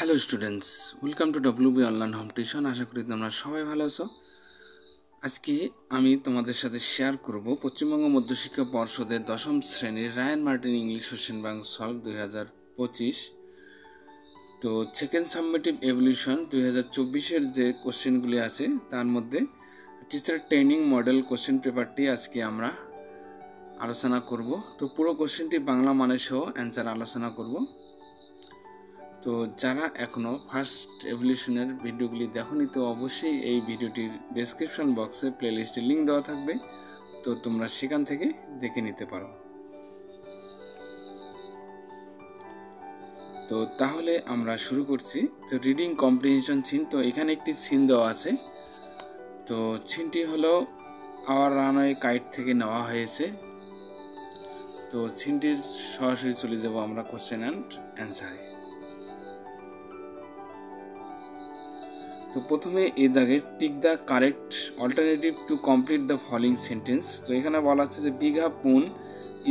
Hello students, welcome to WB online home tuition. আশা করি তোমরা সবাই ভালো আছো। আজকে আমি তোমাদের সাথে শেয়ার করব পশ্চিমবঙ্গ মধ্যশিক্ষা পর্ষদের 10ম শ্রেণীর Ryan Martin English question bank solve 2025। তো সেকেন্ড সাবমিটিভ এভলিউশন 2024-এর যে কোশ্চেনগুলি আছে তার মধ্যে টিচার ট্রেনিং মডেল কোশ্চেন পেপারটি আজকে আমরা আলোচনা করব। তো পুরো কোশ্চেনটি বাংলা মানে সহ অ্যান্সার আলোচনা করব। তো যারা এখনও ফার্স্ট এভলিউশনের ভিডিওগুলি দেখোনি তো অবশ্যই এই ভিডিওটির ডেসক্রিপশন বক্সে প্লেলিস্টের লিঙ্ক দেওয়া থাকবে, তো তোমরা সেখান থেকে দেখে নিতে পারো। তো তাহলে আমরা শুরু করছি। তো রিডিং কম্প্রিহেনশন সিন, তো এখানে একটি সিন দেওয়া আছে। তো সিনটি হলো আওয়ার রানওয়ে কাইট থেকে নেওয়া হয়েছে। তো সিনটির সরাসরি চলে যাব আমরা কোশ্চেন অ্যান্ড অ্যান্সারে। তো প্রথমে এই দাগে tick the correct alternative to complete the following sentence. তো এখানে বলা হচ্ছে যে big half moon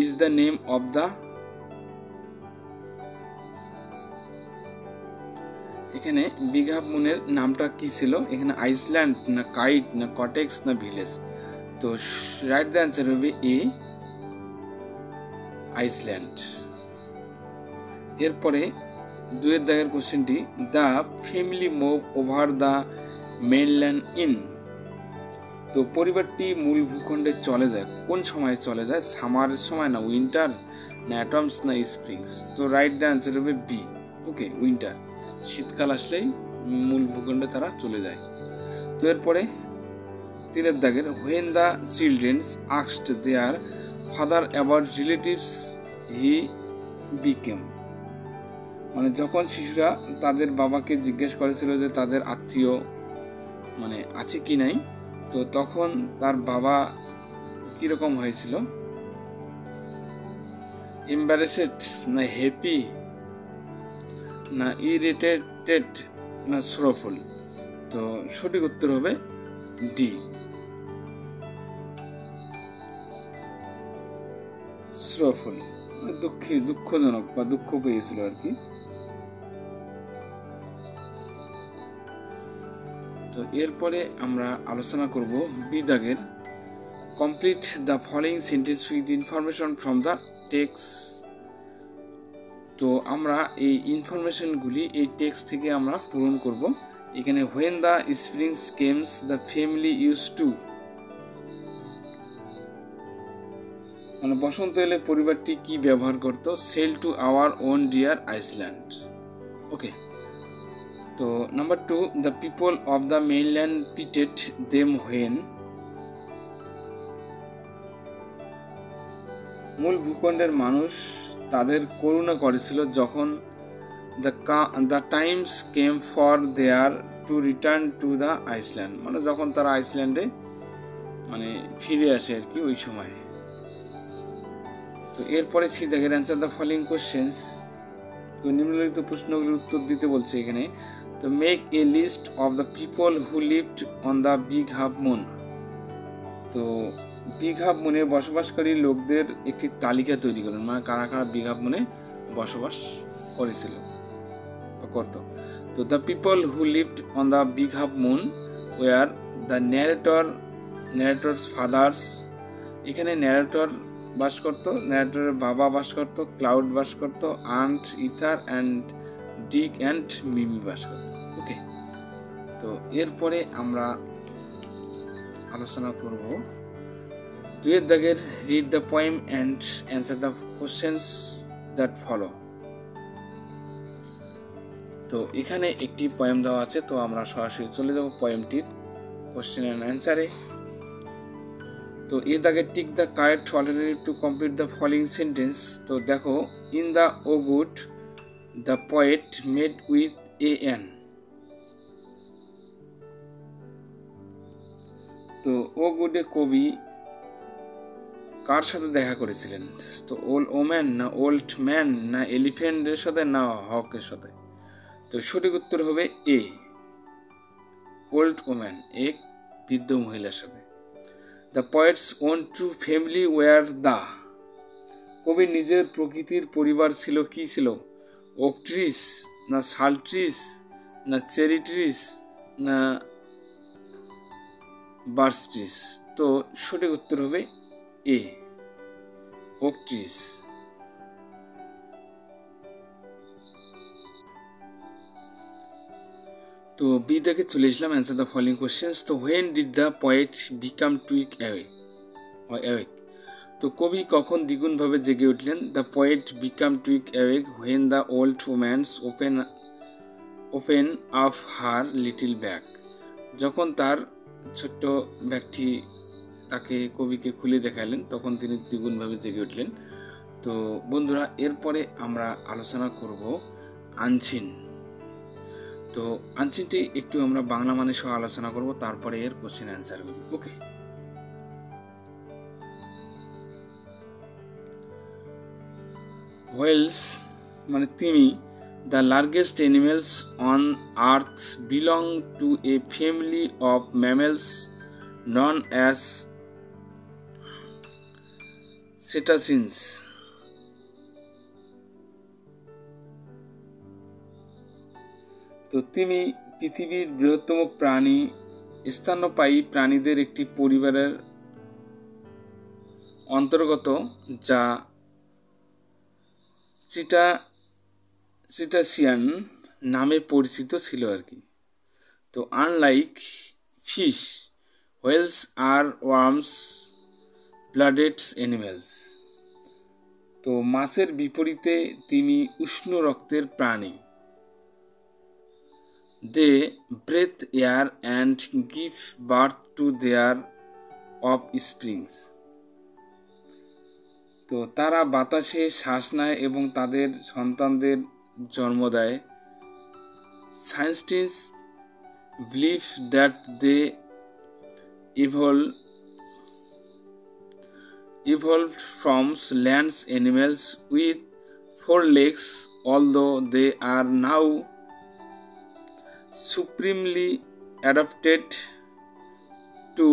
is the name of the, এখানে বিগ হাফ মুনের নামটা কি ছিল, এখানে আইসল্যান্ড না কাইট না কটেক্স না ভিলেজ। তো রাইট দ্য অ্যান্সার হবে এ, আইসল্যান্ড। এরপরে দুয়ের দাগের কোশ্চেনটি the family move over the mainland in. তো পরিবারটি মূল ভূখণ্ডে চলে যায়, কোন সময় চলে যায়, সামারের সময় না উইন্টার না অ্যাটমস না স্প্রিংস। তো রাইট দ্য অ্যান্সার হবে বি, ওকে, উইন্টার। শীতকাল আসলেই মূল ভূখণ্ডে তারা চলে যায়। তো এরপরে তিনের দাগের when the children's asked their father about relatives he became, মানে যখন শিশুরা তাদের বাবাকে জিজ্ঞেস করেছিল যে তাদের আত্মীয় মানে আছে কি নাই, তো তখন তার বাবা কিরকম হয়েছিল, এম্বারেসেড না হ্যাপি না ইরিটেটেড না সরফুল। তো সঠিক উত্তর হবে ডি, সরফুল, দুঃখজনক বা দুঃখ পেয়েছিল আর কি। তো এরপরে আমরা আলোচনা করব বি দাগের complete the following sentence with information from the text. তো আমরা এই ইনফরমেশনগুলি এই টেক্সট থেকে আমরা পূরণ করব। এখানে when the springs comes the family use to, মানে বসন্ত এলে পরিবারটি কি ব্যবহার করত, sail to our own dear island, okay. তো number 2 the people of the mainland pitied them when, মূল ভূখণ্ডের মানুষ তাদের করুণা করেছিল যখন the times came for their to return to the island, মানে যখন তারা আইসল্যান্ডে মানে ফিরে আসে আর কি ওই সময়। তো এরপরে সি দাগের অ্যান্সার দ্য ফলোইং কোশ্চেন্স। তো নিম্নলিখিত প্রশ্নগুলির উত্তর দিতে বলছে এখানে। তো make a list of the people who lived on the big half moon. তো বিগ হাফ মুনে বসবাসকারী লোকদের একটি তালিকা তৈরি করুন, মানে কারা কারা বিগ হাফ মুনে বসবাস করেছিল বা করত। তো the people who lived on the big half moon were the narrator's fathers, এখানে ন্যারেটর বাস করত, ন্যারেটরের বাবা বাস করত, ক্লাউড বাস করত, aunt, Ether and Dick and Mimi বাস করত, ওকে। তো এরপরে আমরা আলোচনা করব দুয়ের দাগের read the poem and answer the questions that follow. তো এখানে একটি পোয়েম দেওয়া আছে, তো আমরা সরাসরি চলে যাব পোয়েমটির কোশ্চেন অ্যান্ড অ্যান্সারে। তো এর দাগে tick the correct alternative to complete the following sentence. তো দেখো in the o good the poet made with an. তো ও গুডে কবি কার সাথে দেখা করেছিলেন, তো ওল্ড ওম্যান না ওল্ড ম্যান না এলিফ্যান্টের সাথে না হকের সাথে। তো সঠিক উত্তর হবে এ, ওল্ড ওম্যান, এক বৃদ্ধ মহিলার সাথে। The poet's own true family were the, কবির নিজের প্রকৃতির পরিবার ছিল কি ছিল, ওক ট্রিস না শাল ট্রিস, না চেরি ট্রিস, না বার্চ ট্রিস? তো সঠিক উত্তর হবে এ, ওক ট্রিস। তো বি থেকে চলে আসলাম, অ্যান্সার দ্য ফলোইং কোশ্চেন্স। তো when did the poet become টুইক awake? তো কবি কখন দ্বিগুণভাবে জেগে উঠলেন? The poet become টুইক awake when the old woman's open up her little bag. যখন তার ছোট্ট ব্যাগটি তাকে কবিকে খুলে দেখালেন, তখন তিনি দ্বিগুণভাবে জেগে উঠলেন। তো বন্ধুরা, এরপরে আমরা আলোচনা করব আনচিন। তো আনচিনটি একটু আমরা বাংলা মানে সহ আলোচনা করব, তারপরে এর কোশ্চেন অ্যান্সারগুলি। ওকে, হোয়েলস মানে তিমি, the largest animals on earth, belong to a family of mammals known as cetaceans. তো তিমি পৃথিবীর বৃহত্তম প্রাণী, স্তন্যপায়ী প্রাণীদের একটি পরিবারের অন্তর্গত, যা সিটাসিয়ান নামে পরিচিত ছিল আর কি। তো unlike fish, whales are warms blooded animals. তো মাছের বিপরীতে তিমি উষ্ণ রক্তের প্রাণী। They breathe air and give birth to their offsprings. তো তারা বাতাসে শ্বাস নেয় এবং তাদের সন্তানদের জন্ম দেয়। Scientists believe that they evolved from land animals with 4 legs, although they are now supremely adapted to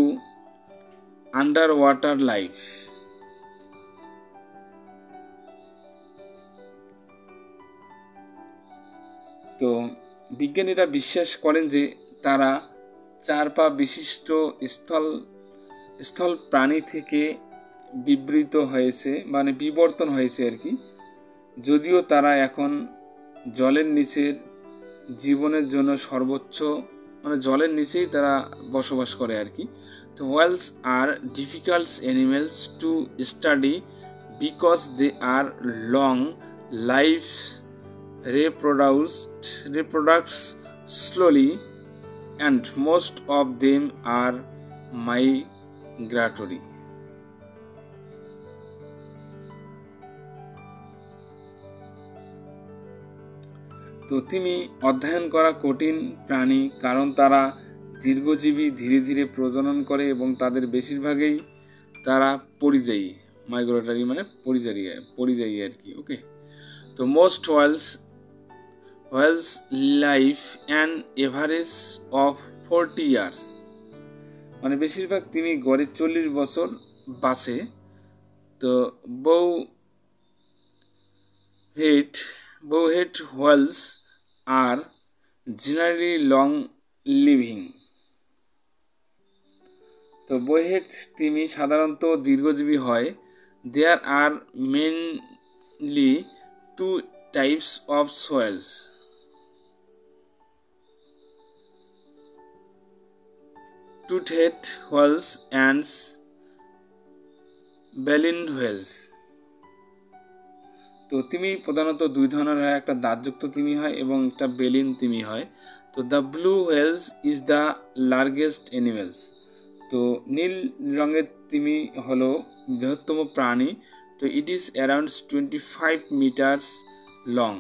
underwater life. তো বিজ্ঞানীরা বিশ্বাস করেন যে তারা 4 পা বিশিষ্ট স্থল প্রাণী থেকে বিবর্তন হয়েছে আর কি, যদিও তারা এখন জলের নিচের জীবনের জন্য সর্বোচ্চ জলের নিচেই তারা বসবাস করে আর কি। তো whales are difficult animals to study because they are long life, reproduce slowly, and most of them are migratory. তো তিনি অধ্যয়ন করা কঠিন প্রাণী, কারণ তারা দীর্ঘজীবী, ধীরে ধীরে প্রজনন করে এবং তাদের বেশিরভাগই তারা পরিযায়ী। মাইগ্রেটরি মানে পরিযায়ী আর কি। ওকে, তো most whales live an average of 40 years, মানে বেশিরভাগ তিনি গড়ে 40 বছর বাঁচে। তো bowhead whales are generally long living. তো bowhead তিমি সাধারণত দীর্ঘজীবী হয়। There are mainly 2 types of whales. Toothed whales and baleen whales. তো তিমি প্রধানত 2 ধরনের হয়, একটা দাঁতযুক্ত তিমি হয় এবং একটা বেলিন তিমি হয়। তো the blue whales is the largest animals. তো নীল রঙের তিমি হলো বৃহত্তম প্রাণী। তো it is around 25 metres long.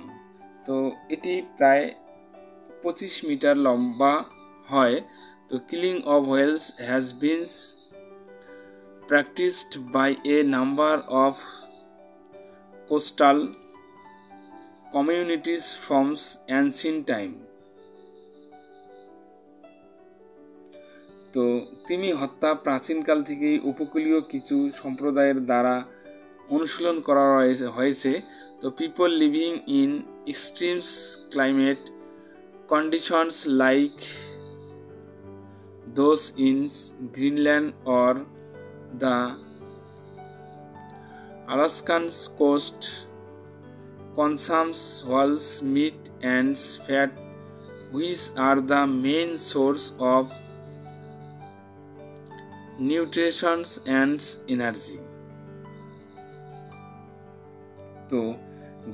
তো এটি প্রায় 25 মিটার লম্বা হয়। তো killing of whales has been practiced by a number of coastal communities from ancient time. তো তিমি হত্যা প্রাচীনকাল থেকেই উপকূলীয় কিছু সম্প্রদায়ের দ্বারা অনুশীলন করা হয়েছে। তো people living in extreme climate conditions like those in Greenland or the Alaskan coast consumes whales, meat and fat, which are the main source of nutrition and energy. তো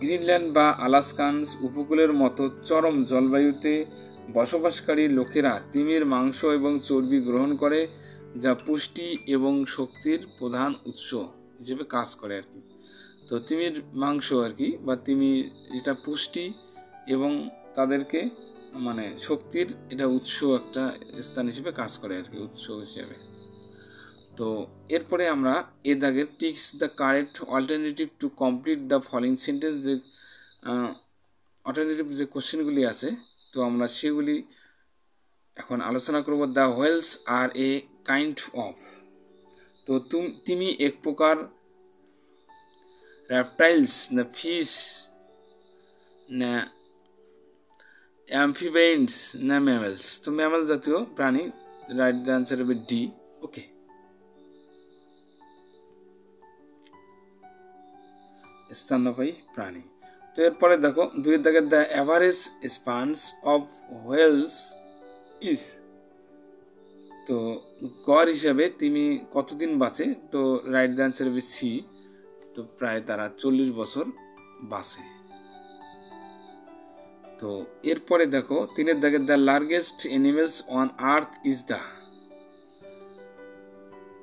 গ্রিনল্যান্ড বা আলাস্কান উপকূলের মতো চরম জলবায়ুতে বসবাসকারী লোকেরা তিমির মাংস এবং চর্বি গ্রহণ করে, যা পুষ্টি এবং শক্তির প্রধান উৎস হিসেবে কাজ করে আর কি। তো তিমির মাংস আর কি বা তিমি এটা পুষ্টি এবং তাদেরকে মানে শক্তির এটা উৎস একটা স্থান হিসেবে কাজ করে আর কি, উৎস হিসেবে। তো এরপরে আমরা এ দাগের ticks the correct alternative to complete the following sentence, যে অল্টারনেটিভ যে কোশ্চেনগুলি আছে তো আমরা সেগুলি এখন আলোচনা করব। The whales are a kind of, তো তিমি এক প্রকার রেপটাইলস না ফিশ না অ্যাম্ফিবিয়ান্স না ম্যামেলস, তো ম্যামেল জাতীয় প্রাণী, রাইট আনসার হবে ডি। ওকে, স্তন্যপায়ী প্রাণী। তো এরপরে দেখো দুই দাগে the average spans of whales is, তো গড় হিসাবে তিমি কতদিন বাঁচে, তো রাইট আনসার হবে সি, তো প্রায় তারা 40 বছর বাঁচে। তো এরপরে দেখো তিনের দাগে the largest animals on earth is the,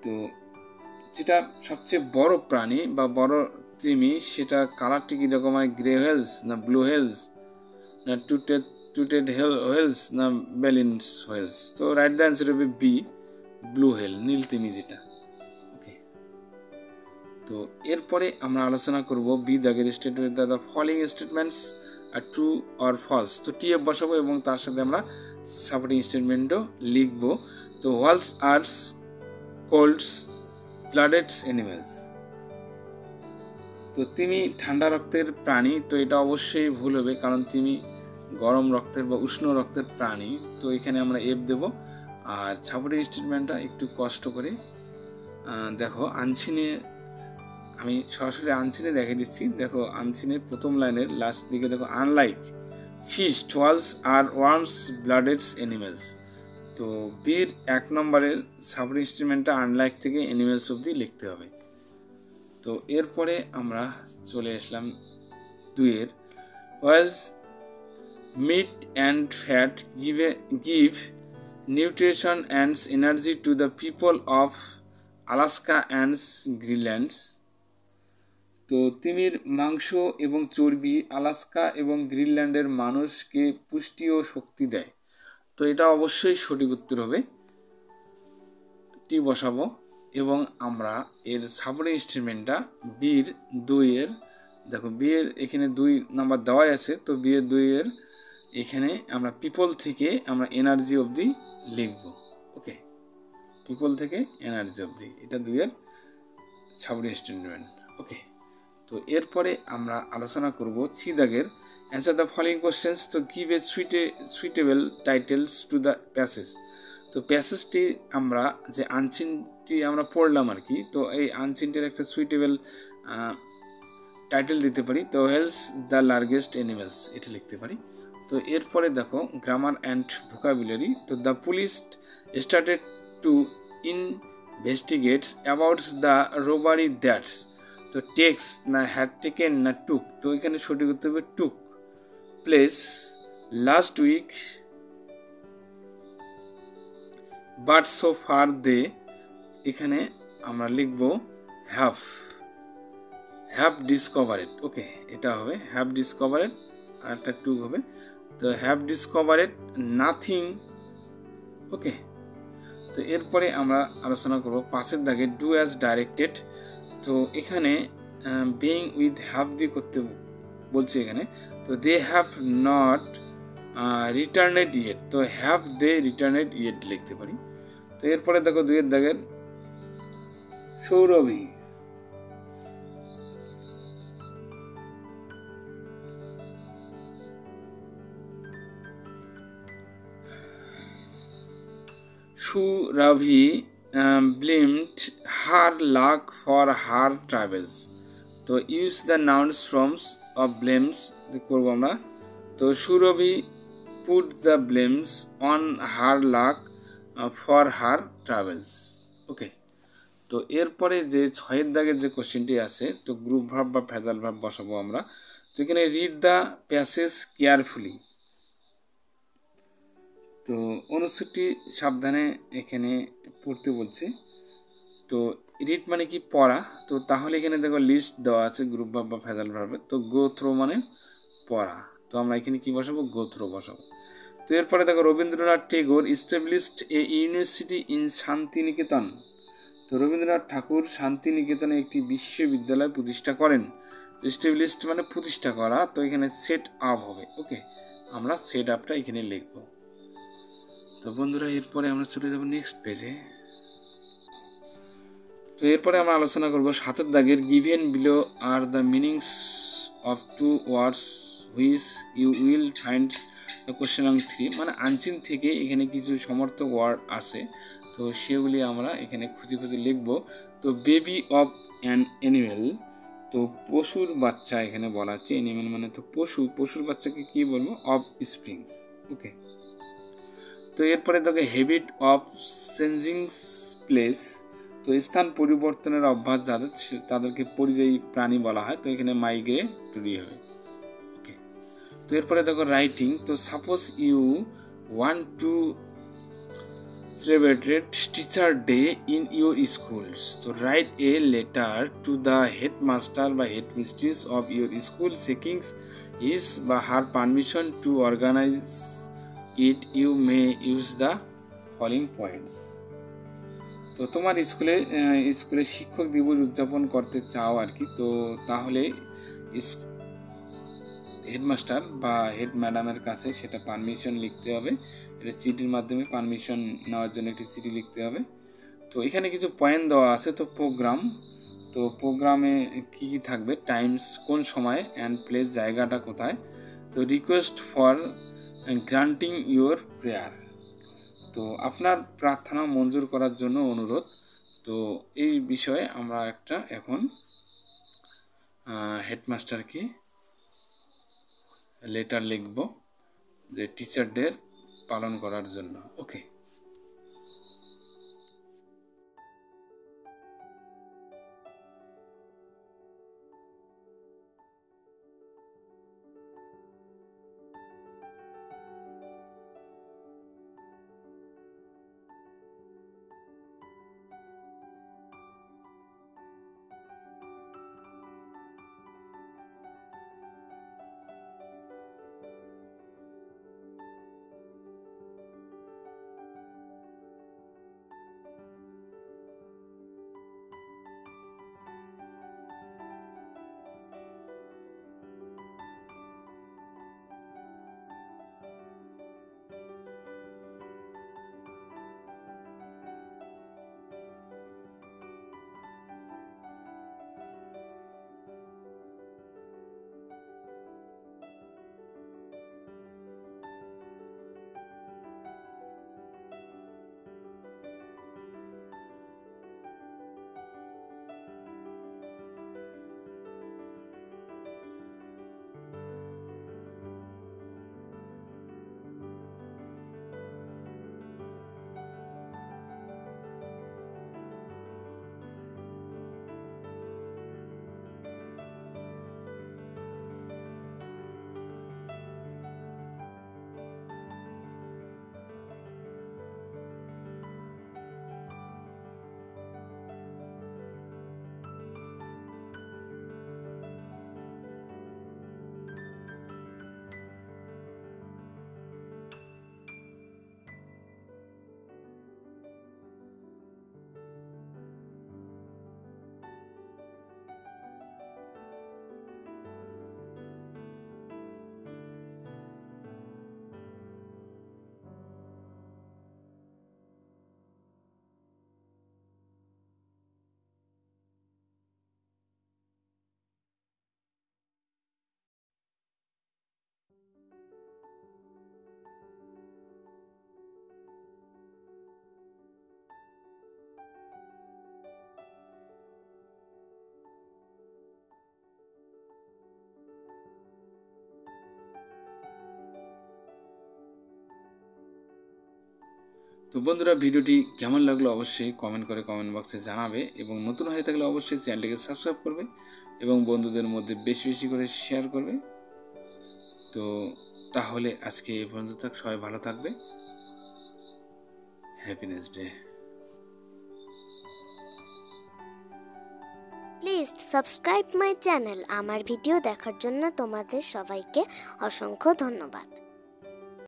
তো যেটা সবচেয়ে বড় প্রাণী বা বড় তিমি সেটা কালারটি কিরকম হয়, গ্রে হোয়েলস না ব্লু হোয়েলস না টুটেড হোয়েলস না ব্যালেন্স হোয়েলস, তো রাইট আনসার হবে বি, ব্লু হোয়েল, নীল তিমি যেটা। ওকে, তো এরপরে আমরা আলোচনা করব বি দাগের statement, the following statements are true or false, তো টিএফ বসাবো এবং তার সাথে আমরা সাপোর্টিং স্টেটমেন্টও লিখব। তো হোয়ালস আর কোল্ডস ব্লাডেড অ্যানিমেলস, তো তিমি ঠান্ডা রক্তের প্রাণী, তো এটা অবশ্যই ভুল হবে কারণ তিমি গরম রক্তের বা উষ্ণ রক্তের প্রাণী, তো এখানে আমরা এফ দেব। আর সাপোর্টিং স্টেটমেন্টটা একটু কষ্ট করে দেখো, আনছিনে আমি সরাসরি আনছিনে দেখে দিচ্ছি। দেখো আনছিনের প্রথম লাইনের লাস্ট দিকে দেখো, unlike fish whales are warms blooded animals, তো বির 1 নম্বরের সাপোর্টিং স্টেটমেন্টটা আনলাইক থেকে অ্যানিমেলস অবধি লিখতে হবে। তো এরপরে আমরা চলে আসলাম 2-এর, whales meat and fat give nutrition and energy to the people of Alaska and Greenlands, তো তিমির মাংস এবং চর্বি আলাস্কা এবং গ্রিনল্যান্ডের মানুষকে পুষ্টি ও শক্তি দেয়, তো এটা অবশ্যই সঠিক উত্তর হবে, টি বসাবো। এবং আমরা এর সাপোর্টিং স্টেটমেন্টটা বির 2-এর, দেখো বিয়ের এখানে 2 নাম্বার দেওয়াই আছে, তো বিয়ের 2-এর এখানে আমরা পিপল থেকে আমরা এনার্জি অবধি লিখব। ওকে, পিপল থেকে এনার্জি অবধি, এটা 2-এর সাপোর্টিং স্টেটমেন্ট। ওকে, তো এরপরে আমরা আলোচনা করব 3 দাগের অ্যান্সার দ্য ফলোইং কোশ্চেন্স, তো give a suitable titles to the passage, তো প্যাসেজটি আমরা যে আনচিনটি আমরা পড়লাম আর কি, তো এই আনচিনটির একটা সুইটেবল টাইটেল দিতে পারি, তো হেলস দ্য লার্জেস্ট অ্যানিমেলস এটা লিখতে পারি। তো এরপরে দেখো গ্রামার অ্যান্ড ভোকাবুলারি, তো the police started to investigates abouts the robbery that's, তো টেক্স না হ্যাড টেকেন না টুক, তো এখানে সঠিক উত্তর হবে took place last week, but so far they, এখানে আমরা লিখব হ্যাভ ডিসকভারেড। ওকে, এটা হবে হ্যাভ ডিসকভারেড, আর একটা টু হবে, তো হ্যাভ ডিসকভারেড নাথিং। ওকে, তো এরপরে আমরা আলোচনা করব 5-এর দাগে ডু অ্যাজ ডাইরেক্টেড, তো এখানে বিইং উইথ হ্যাভ দিয়ে করতে বলছে এখানে, তো they have not returned yet, তো হ্যাভ দে রিটার্নেড ইয়েট লিখতে পারি। তো এরপরে দেখো 2-এর দাগের Sourabhi, Surabhi blamed her luck for her travels. তো use the nouns froms of blames করবো আমরা। তো Surabhi put the blames on her luck for her travels. Okay, তো এরপরে যে 6 দাগের যে কোশ্চেনটি আছে, তো গ্রুপ ভার্ব বা ফ্রেজাল ভার্ব বসাবো আমরা। তো এখানে রিড দ্য প্যাসেজ কেয়ারফুলি। তো অনুচ্ছেদটি সাবধানে এখানে পড়তে বলছে। তো রিড মানে কি পড়া, তো তাহলে এখানে দেখো লিস্ট দেওয়া আছে গ্রুপ ভার্ব বা ফ্রেজাল ভার্বে। তো গো থ্রো মানে পড়া, তো আমরা এখানে কি বসাবো, গো থ্রো বসাবো। তো এরপরে দেখো Rabindranath Tagore established a university in Santiniketan. তো রবীন্দ্রনাথ ঠাকুর শান্তিনিকেতনে একটি বিশ্ববিদ্যালয় প্রতিষ্ঠা করেন। ইস্টাবলিশড মানে প্রতিষ্ঠা করা, তো এখানে সেট আপ হবে। ওকে, আমরা সেট আপটা এখানে লিখব। তো বন্ধুরা এরপরে আমরা চলে যাব নেক্সট পেজে। তো এরপরে আমরা আলোচনা করব 7 দাগের given below are the meanings of two words which you will find the question নং 3। মানে আনচিন থেকে এখানে কিছু সমর্থক ওয়ার্ড আছে, তো সেগুলি আমরা এখানে খুঁজে খুঁজে লিখব। তো বেবি অফ অ্যান অ্যানিমেল, তো পশুর বাচ্চা এখানে বলা আছে। অ্যানিমেল মানে তো পশু, পশুর বাচ্চাকে কি বলবো, অফ স্প্রিংস। ওকে, তো এরপরে দেখো হ্যাবিট অফ চেঞ্জিং প্লেস, তো স্থান পরিবর্তনের অভ্যাস যাদের তাদেরকে পরিযায়ী প্রাণী বলা হয়, তো এখানে মাইগ্রেটরি হবে। ওকে, তো এরপরে দেখো রাইটিং, তো suppose you want to celebrate teacher day in your schools, তো write a letter to the headmaster বা headmistress of your school seeking his বা her permission to organise it. You may use the following points. তো তোমার স্কুলে শিক্ষক দিবস উদযাপন করতে চাও আর কি, তো তাহলে হেডমাস্টার বা হেড ম্যাডামের কাছে সেটা পারমিশন লিখতে হবে। এটা চিঠির মাধ্যমে পারমিশন নেওয়ার জন্য একটি চিঠি লিখতে হবে। তো এখানে কিছু পয়েন্ট দেওয়া আছে। তো প্রোগ্রাম, তো প্রোগ্রামে কী কী থাকবে, টাইমস কোন সময়, অ্যান্ড প্লেস জায়গাটা কোথায়, তো request for granting your prayer, তো আপনার প্রার্থনা মঞ্জুর করার জন্য অনুরোধ। তো এই বিষয়ে আমরা একটা এখন হেডমাস্টারকে লেটার লিখব যে টিচার ডে পালন করার জন্য। ওকে, তো বন্ধুরা, ভিডিওটি কেমন লাগলো অবশ্যই কমেন্ট করে কমেন্ট বক্সে জানাবে, এবং নতুন হয়ে থাকলে অবশ্যই চ্যানেলটিকে সাবস্ক্রাইব করবে এবং বন্ধুদের মধ্যে বেশি বেশি করে শেয়ার করবে। তো তাহলে আজকে এই পর্যন্ত থাক, সবাই ভালো থাকবে। Happiness day. Please subscribe my channel. আমার ভিডিও দেখার জন্য তোমাদের সবাইকে অসংখ্য ধন্যবাদ।